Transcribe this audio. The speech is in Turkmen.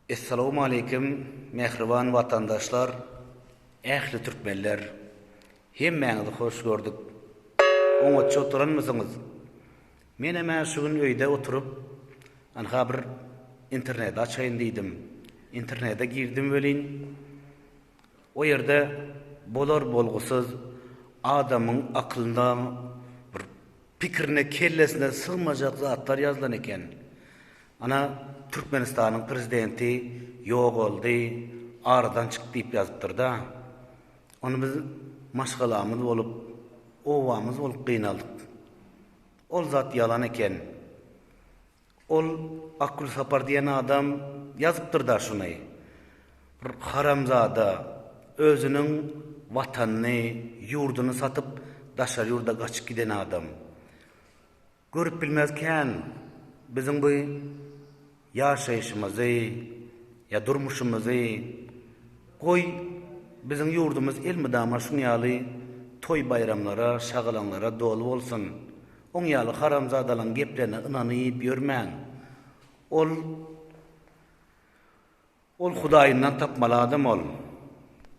Assalamu alaykum, mehriban vatandaşlar, ähli türkmenler. Hemmäňizi hoş gördük. Oňatça oturanmysyňyz? Men hemen şu gün öýde oturup, anha bir internet açaýyn diýdim. İnternete girdim welin. O ýerde bolar bolgusyz adamyň aklynda bir pikirine, kellesine sığmajak zatlar ýazylan eken. Ana Türkmenistanyň prezidenti ýok boldy, aradan çykdy diýip ýazypdyr da. Onu biz maşgalamyz bolup, owamyz bolup gynaldyk. Ol zat ýalan eken. Ol Akul Sapar diýen adam ýazypdyr da şuny. Bir haramzada özüniň watanyny, ýurduny satyp daşar ýurda gaçyp giden adam. Görüp bilmezken bizim bu ýaşaýyşymyzy, ýa durmuşymyzy goý bizim ýurdumyz elmydama şunýaly toý bayramlara, şagalanlara dolu bolsun. Oň ýaly haramzadalyň geplerine inanyp ýörmäň. Ol Hudaýyndan tapmaly adam ol.